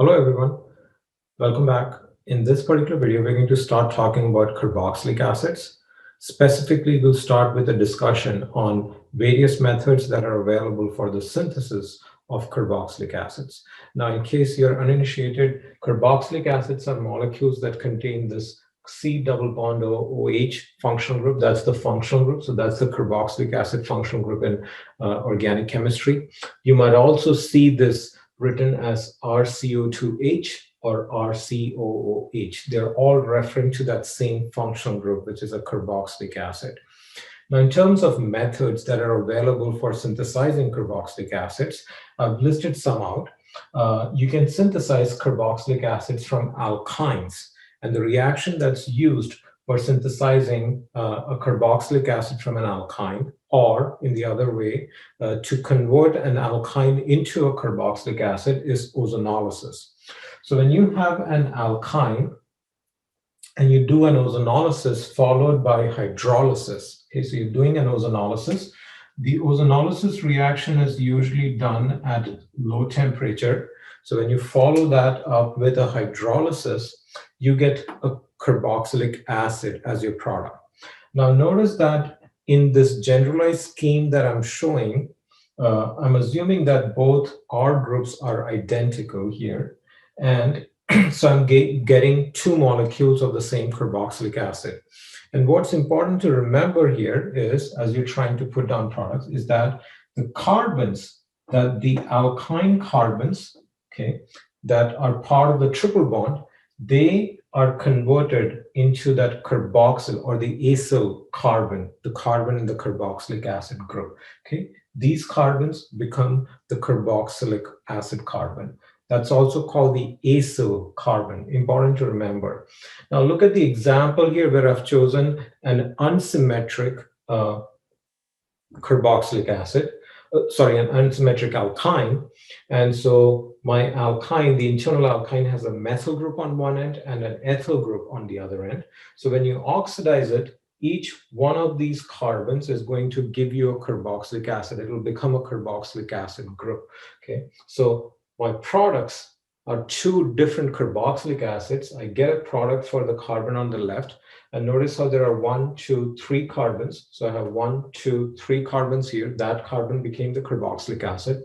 Hello everyone, welcome back. In this particular video, we're going to start talking about carboxylic acids. Specifically, we'll start with a discussion on various methods that are available for the synthesis of carboxylic acids. Now, in case you're uninitiated, carboxylic acids are molecules that contain this C double bond OH functional group. That's the functional group. So that's the carboxylic acid functional group in organic chemistry. You might also see this written as RCO2H or RCOOH. They're all referring to that same functional group, which is a carboxylic acid. Now, in terms of methods that are available for synthesizing carboxylic acids, I've listed some out. You can synthesize carboxylic acids from alkynes, and the reaction that's used for synthesizing a carboxylic acid from an alkyne, or in the other way, to convert an alkyne into a carboxylic acid is ozonolysis. So when you have an alkyne and you do an ozonolysis followed by hydrolysis, okay, so you're doing an ozonolysis. The ozonolysis reaction is usually done at low temperature. So when you follow that up with a hydrolysis, you get a carboxylic acid as your product. Now notice that in this generalized scheme that I'm showing, I'm assuming that both R groups are identical here. And so I'm getting two molecules of the same carboxylic acid. And what's important to remember here is, as you're trying to put down products, is that the carbons, that the alkyne carbons, okay, that are part of the triple bond, they are converted into that carboxyl or the acyl carbon, the carbon in the carboxylic acid group. Okay, these carbons become the carboxylic acid carbon. That's also called the acyl carbon. Important to remember. Now look at the example here where I've chosen an unsymmetric carboxylic acid. An unsymmetric alkyne. And so my alkyne, the internal alkyne, has a methyl group on one end and an ethyl group on the other end. So when you oxidize it, each one of these carbons is going to give you a carboxylic acid. It will become a carboxylic acid group. Okay, so my products are two different carboxylic acids. I get a product for the carbon on the left. And notice how there are 1, 2, 3 carbons. So I have 1, 2, 3 carbons here. That carbon became the carboxylic acid.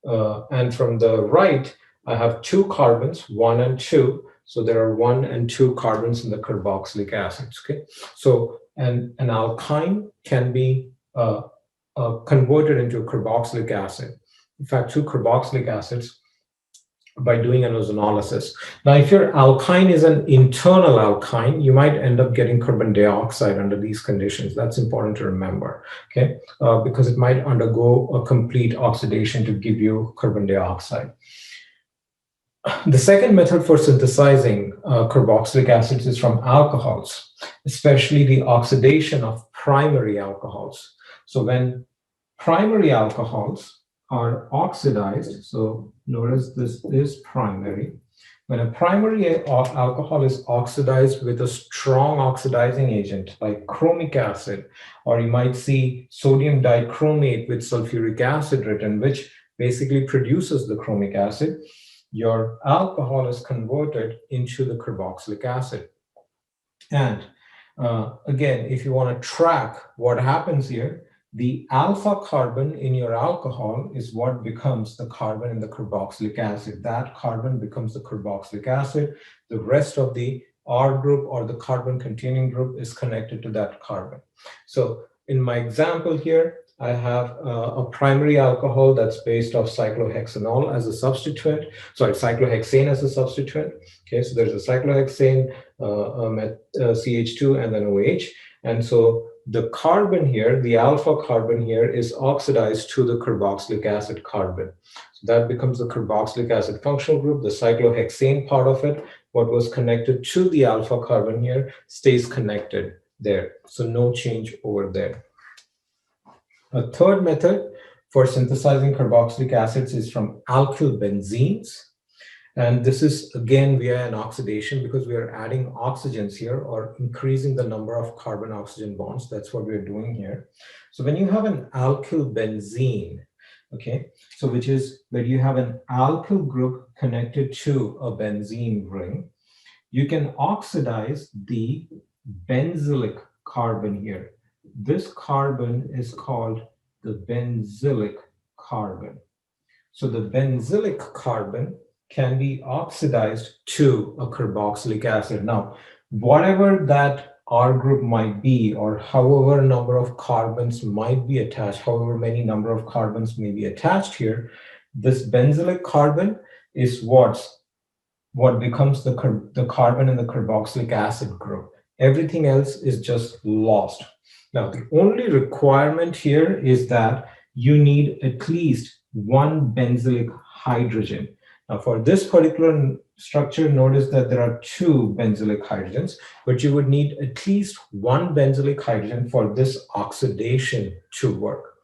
And from the right, I have 2 carbons, 1 and 2. So there are 1 and 2 carbons in the carboxylic acids. Okay. So an alkyne can be converted into a carboxylic acid. In fact, 2 carboxylic acids by doing an ozonolysis. Now, if your alkyne is an internal alkyne, you might end up getting carbon dioxide under these conditions. That's important to remember, okay? Because it might undergo a complete oxidation to give you carbon dioxide. The second method for synthesizing carboxylic acids is from alcohols, especially the oxidation of primary alcohols. So when primary alcohols are oxidized, so notice this is primary. When a primary alcohol is oxidized with a strong oxidizing agent like chromic acid, or you might see sodium dichromate with sulfuric acid written, which basically produces the chromic acid, your alcohol is converted into the carboxylic acid. And again, if you want to track what happens here, the alpha carbon in your alcohol is what becomes the carbon in the carboxylic acid. That carbon becomes the carboxylic acid. The rest of the R group or the carbon containing group is connected to that carbon. So in my example here, I have a primary alcohol that's based off cyclohexanol as a substituent, cyclohexane as a substituent. Okay, so there's a cyclohexane, CH2, and then OH. And so the carbon here, the alpha carbon here, is oxidized to the carboxylic acid carbon. So that becomes the carboxylic acid functional group. The cyclohexane part of it, what was connected to the alpha carbon here, stays connected there. So no change over there. A third method for synthesizing carboxylic acids is from alkyl benzenes. And this is, again, via an oxidation because we are adding oxygens here or increasing the number of carbon-oxygen bonds. That's what we're doing here. So when you have an alkyl benzene, Okay, so which is where you have an alkyl group connected to a benzene ring. You can oxidize the benzylic carbon here. This carbon is called the benzylic carbon. So the benzylic carbon can be oxidized to a carboxylic acid. Now, whatever that R group might be, or however number of carbons might be attached, however many number of carbons may be attached here, this benzylic carbon is what becomes the carbon in the carboxylic acid group. Everything else is just lost. Now, the only requirement here is that you need at least one benzylic hydrogen. Now, for this particular structure, notice that there are two benzylic hydrogens, but you would need at least one benzylic hydrogen for this oxidation to work.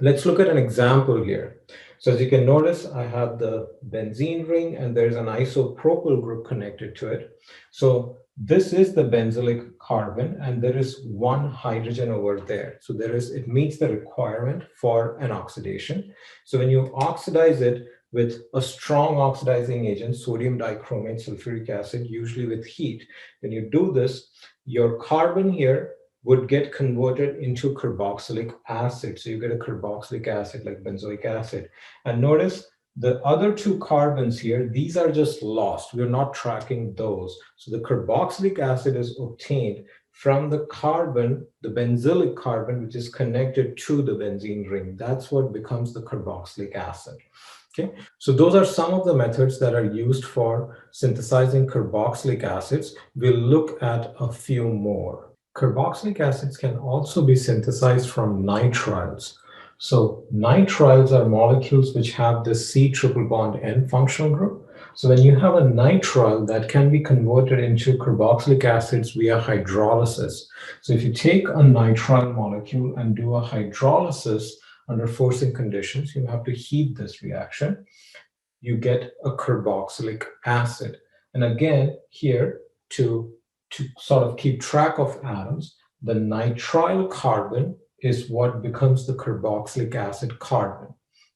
Let's look at an example here. So as you can notice, I have the benzene ring and there's an isopropyl group connected to it. So this is the benzylic carbon and there is one hydrogen over there. So it meets the requirement for an oxidation. So when you oxidize it with a strong oxidizing agent, sodium dichromate, sulfuric acid, usually with heat, when you do this, your carbon here would get converted into carboxylic acid. So you get a carboxylic acid like benzoic acid. And notice the other two carbons here, these are just lost. We're not tracking those. So the carboxylic acid is obtained from the carbon, the benzylic carbon, which is connected to the benzene ring. That's what becomes the carboxylic acid. Okay, so those are some of the methods that are used for synthesizing carboxylic acids. We'll look at a few more. Carboxylic acids can also be synthesized from nitriles. So nitriles are molecules which have this C triple bond N functional group. So when you have a nitrile, that can be converted into carboxylic acids via hydrolysis. So if you take a nitrile molecule and do a hydrolysis under forcing conditions, you have to heat this reaction, you get a carboxylic acid. And again, here to sort of keep track of atoms, the nitrile carbon is what becomes the carboxylic acid carbon.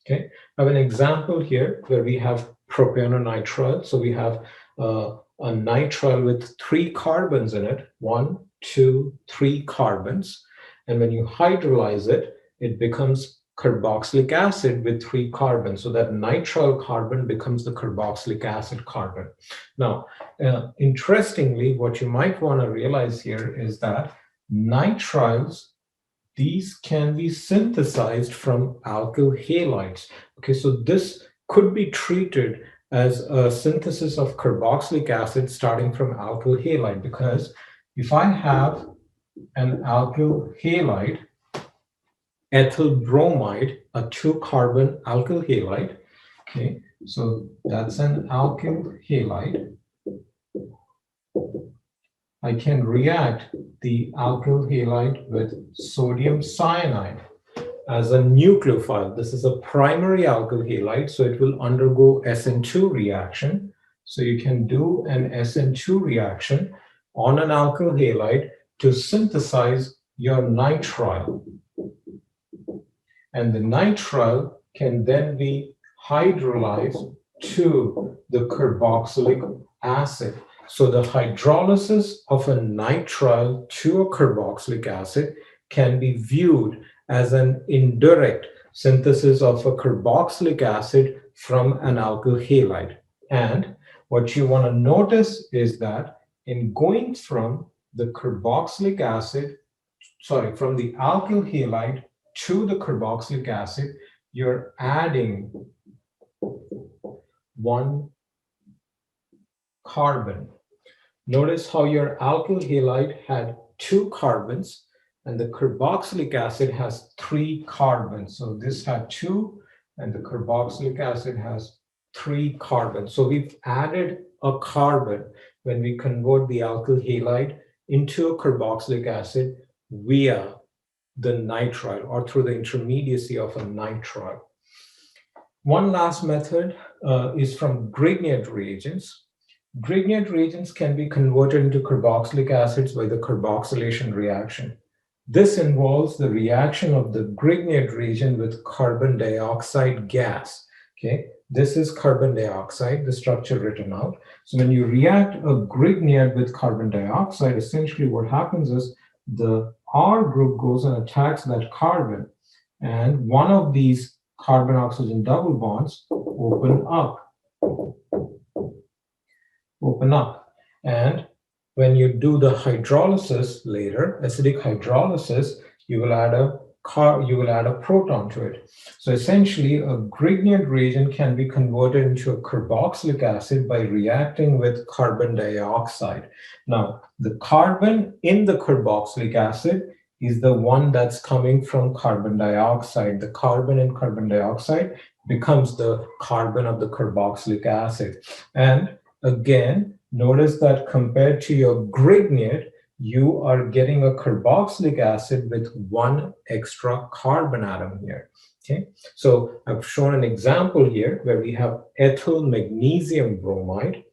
Okay, I have an example here where we have propanonitrile. So we have a nitrile with 3 carbons in it, 1, 2, 3 carbons. And when you hydrolyze it, it becomes carboxylic acid with 3 carbons. So that nitrile carbon becomes the carboxylic acid carbon. Now, interestingly, what you might want to realize here is that nitriles, these can be synthesized from alkyl halides. Okay, so this could be treated as a synthesis of carboxylic acid starting from alkyl halide, because if I have an alkyl halide, ethyl bromide, a 2-carbon alkyl halide. Okay, so that's an alkyl halide. I can react the alkyl halide with sodium cyanide as a nucleophile. This is a primary alkyl halide, so it will undergo SN2 reaction. So you can do an SN2 reaction on an alkyl halide to synthesize your nitrile. And the nitrile can then be hydrolyzed to the carboxylic acid. So the hydrolysis of a nitrile to a carboxylic acid can be viewed as an indirect synthesis of a carboxylic acid from an alkyl halide. And what you want to notice is that in going from the carboxylic acid, from the alkyl halide to the carboxylic acid, you're adding 1 carbon. Notice how your alkyl halide had 2 carbons and the carboxylic acid has 3 carbons. So this had 2 and the carboxylic acid has 3 carbons. So we've added a carbon when we convert the alkyl halide into a carboxylic acid via the nitrile or through the intermediacy of a nitrile. One last method is from Grignard reagents. Grignard reagents can be converted into carboxylic acids by the carboxylation reaction. This involves the reaction of the Grignard reagent with carbon dioxide gas. Okay, this is carbon dioxide, the structure written out. So when you react a Grignard with carbon dioxide, essentially what happens is the R group goes and attacks that carbon, and one of these carbon-oxygen double bonds open up. And when you do the hydrolysis later, acidic hydrolysis, you will add a proton to it. So essentially, a Grignard reagent can be converted into a carboxylic acid by reacting with carbon dioxide. Now, the carbon in the carboxylic acid is the one that's coming from carbon dioxide. The carbon in carbon dioxide becomes the carbon of the carboxylic acid. And again, notice that compared to your Grignard, you are getting a carboxylic acid with one extra carbon atom here. Okay, so I've shown an example here where we have ethyl magnesium bromide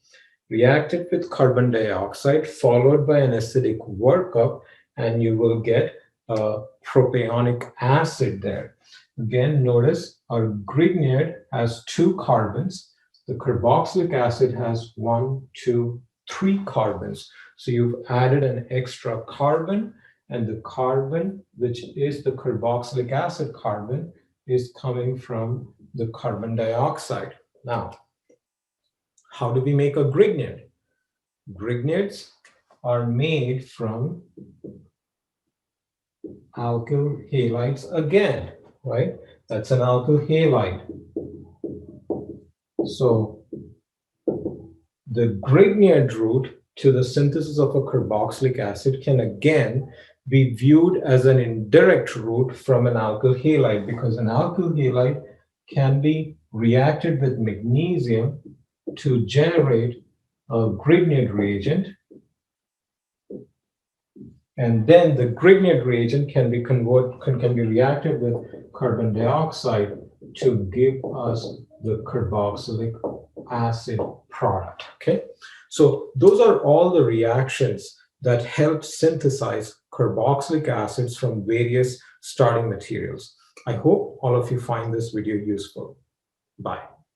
reacted with carbon dioxide followed by an acidic workup, and you will get a propionic acid there. Again, notice our Grignard has 2 carbons. The carboxylic acid has 1, 2, 3 carbons. So you've added an extra carbon, and the carbon, which is the carboxylic acid carbon, is coming from the carbon dioxide. Now, how do we make a Grignard? Grignards are made from alkyl halides again, right? That's an alkyl halide. So the Grignard route to the synthesis of a carboxylic acid can again be viewed as an indirect route from an alkyl halide, because an alkyl halide can be reacted with magnesium to generate a Grignard reagent, and then the Grignard reagent can be reacted with carbon dioxide to give us the carboxylic acid product. Okay, so those are all the reactions that help synthesize carboxylic acids from various starting materials. I hope all of you find this video useful. Bye.